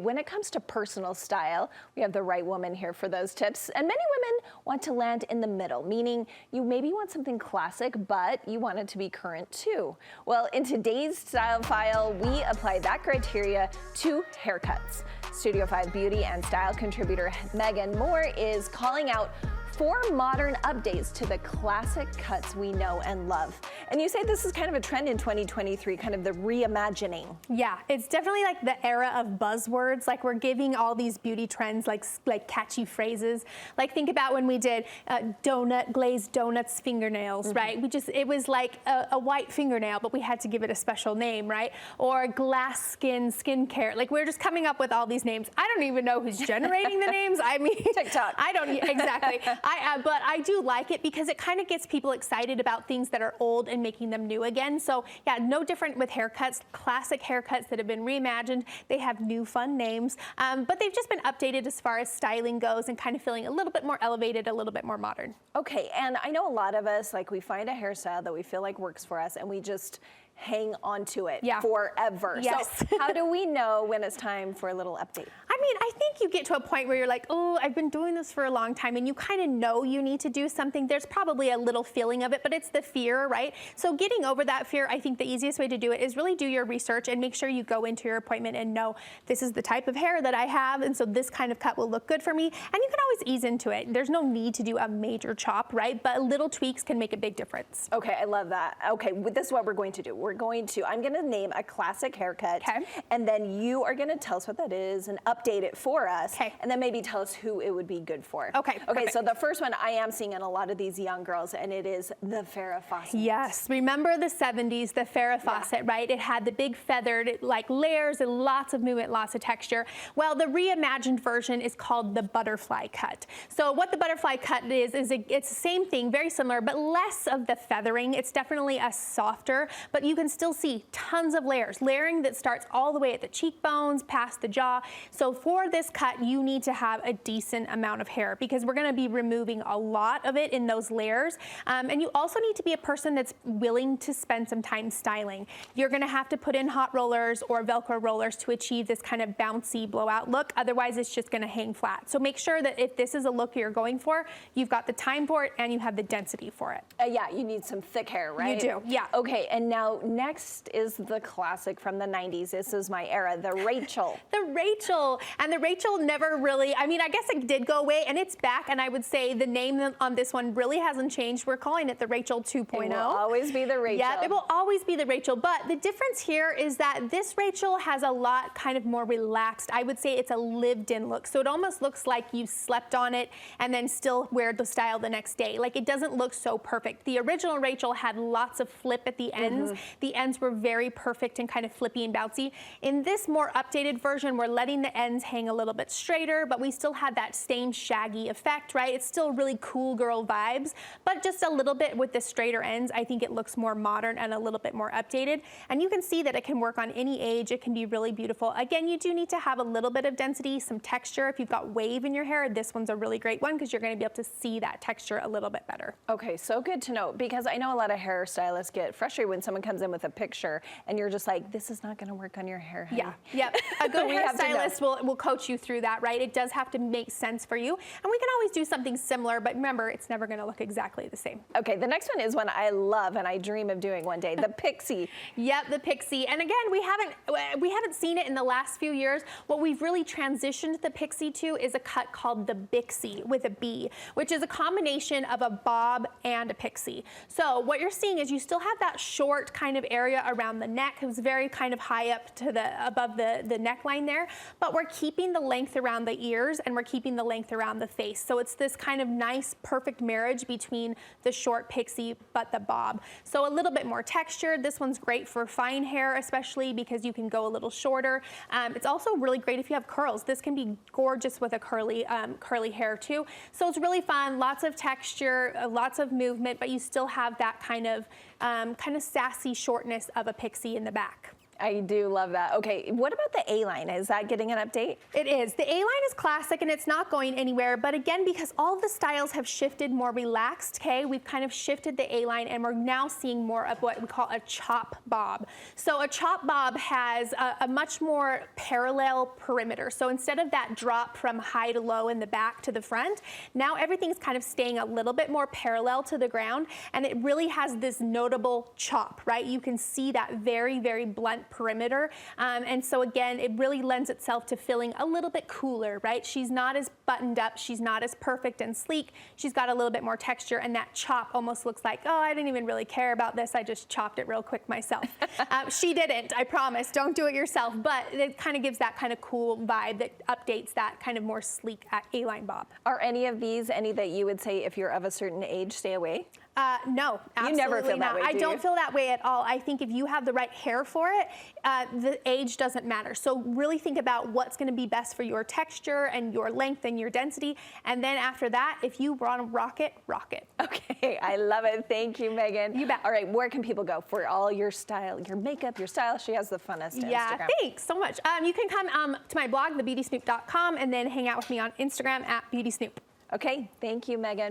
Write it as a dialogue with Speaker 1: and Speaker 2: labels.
Speaker 1: When it comes to personal style, we have the right woman here for those tips. And many women want to land in the middle, meaning you maybe want something classic, but you want it to be current too. Well, in today's Style File, we apply that criteria to haircuts. Studio 5 beauty and style contributor Megan Moore is calling out 4 modern updates to the classic cuts we know and love. And you say this is kind of a trend in 2023, kind of the reimagining.
Speaker 2: Yeah, it's definitely like the era of buzzwords. Like we're giving all these beauty trends like catchy phrases. Like think about when we did glazed donuts fingernails, right? It was like a white fingernail, but we had to give it a special name, right? Or glass skincare. Like we're just coming up with all these names. I don't even know who's generating the names. I mean,
Speaker 1: TikTok.
Speaker 2: I don't exactly. But I do like it because it kind of gets people excited about things that are old and making them new again. So yeah, no different with haircuts. Classic haircuts that have been reimagined. They have new fun names, but they've just been updated as far as styling goes and kind of feeling a little bit more elevated, a little bit more modern.
Speaker 1: Okay, and I know a lot of us, like we find a hairstyle that we feel like works for us and we just hang on to it forever.
Speaker 2: Yes.
Speaker 1: So how do we know when it's time for a little update?
Speaker 2: I mean, I think you get to a point where you're like, oh, I've been doing this for a long time, and you kind of know you need to do something. There's probably a little feeling of it, but it's the fear, right? So getting over that fear, I think the easiest way to do it is really do your research and make sure you go into your appointment and know this is the type of hair that I have, and so this kind of cut will look good for me. And you can always ease into it. There's no need to do a major chop, right? But little tweaks can make a big difference.
Speaker 1: Okay, I love that. Okay, this is what we're going to do. I'm going to name a classic haircut, and then you are going to tell us what that is and update it for us, and then maybe tell us who it would be good for.
Speaker 2: Okay,
Speaker 1: so the first one I am seeing in a lot of these young girls, and it is the Farrah Fawcett.
Speaker 2: Yes, remember the 70s, the Farrah Fawcett, right? It had the big feathered like layers and lots of movement, lots of texture. Well, the reimagined version is called the butterfly cut. So what the butterfly cut is it's the same thing, very similar, but less of the feathering. It's definitely a softer, but you can still see tons of layering that starts all the way at the cheekbones, past the jaw. So for this cut, you need to have a decent amount of hair because we're gonna be removing a lot of it in those layers. And you also need to be a person that's willing to spend some time styling. You're gonna have to put in hot rollers or Velcro rollers to achieve this kind of bouncy blowout look. Otherwise, it's just gonna hang flat. So make sure that if this is a look you're going for, you've got the time for it and you have the density for it.
Speaker 1: Yeah, you need some thick hair, right?
Speaker 2: You do, yeah.
Speaker 1: Okay, and now next is the classic from the 90s. This is my era, the Rachel.
Speaker 2: The Rachel. And the Rachel never really, I mean, I guess it did go away and it's back. And I would say the name on this one really hasn't changed. We're calling it the Rachel 2.0.
Speaker 1: It will always be the Rachel.
Speaker 2: Yeah, it will always be the Rachel. But the difference here is that this Rachel has a lot kind of more relaxed. I would say it's a lived in look. So it almost looks like you slept on it and then still wear the style the next day. Like it doesn't look so perfect. The original Rachel had lots of flip at the ends. The ends were very perfect and kind of flippy and bouncy. In this more updated version, we're letting the ends hang a little bit straighter, but we still have that same shaggy effect, right? It's still really cool girl vibes, but just a little bit with the straighter ends. I think it looks more modern and a little bit more updated. And you can see that it can work on any age. It can be really beautiful. Again, you do need to have a little bit of density, some texture. If you've got wave in your hair, this one's a really great one because you're going to be able to see that texture a little bit better.
Speaker 1: Okay, so good to know because I know a lot of hairstylists get frustrated when someone comes in with a picture and you're just like, this is not going to work on your hair, honey.
Speaker 2: Yeah. A good hairstylist will coach you through that, right? It does have to make sense for you. And we can always do something similar, but remember, it's never going to look exactly the same.
Speaker 1: Okay, the next one is one I love and I dream of doing one day, the Pixie.
Speaker 2: Yep, the Pixie. And again, we haven't seen it in the last few years. What we've really transitioned the Pixie to is a cut called the Bixie with a B, which is a combination of a bob and a pixie. So what you're seeing is you still have that short kind of area around the neck. It was very kind of high up to above the neckline there, but we're keeping the length around the ears and we're keeping the length around the face. So it's this kind of nice, perfect marriage between the short pixie but the bob. So a little bit more texture. This one's great for fine hair, especially because you can go a little shorter. It's also really great if you have curls. This can be gorgeous with a curly hair too. So it's really fun, lots of texture, lots of movement, but you still have that kind of sassy shortness of a pixie in the back.
Speaker 1: I do love that. Okay, what about the A-line? Is that getting an update?
Speaker 2: It is. The A-line is classic and it's not going anywhere, but again, because all of the styles have shifted more relaxed, okay, we've kind of shifted the A-line and we're now seeing more of what we call a chop bob. So a chop bob has a much more parallel perimeter. So instead of that drop from high to low in the back to the front, now everything's kind of staying a little bit more parallel to the ground, and it really has this notable chop, right? You can see that very, very blunt perimeter, and so again, it really lends itself to feeling a little bit cooler, right? She's not as buttoned up, she's not as perfect and sleek, she's got a little bit more texture, and that chop almost looks like, oh, I didn't even really care about this, I just chopped it real quick myself. She didn't, I promise, don't do it yourself, but it kind of gives that kind of cool vibe that updates that kind of more sleek A-line bob.
Speaker 1: Are any of these any that you would say if you're of a certain age, stay away?
Speaker 2: No, absolutely
Speaker 1: you never feel
Speaker 2: not.
Speaker 1: that way,
Speaker 2: I don't feel that way at all. I think if you have the right hair for it, the age doesn't matter. So really think about what's going to be best for your texture and your length and your density. And then after that, if you want to rock it, rock it.
Speaker 1: Okay, I love it. Thank you, Megan.
Speaker 2: You bet.
Speaker 1: All right, where can people go for all your style, your makeup, your style? She has the funnest
Speaker 2: Yeah,
Speaker 1: Instagram.
Speaker 2: thanks so much. You can come to my blog, thebeautysnoop.com, and then hang out with me on Instagram @beautysnoop.
Speaker 1: Okay, thank you, Megan.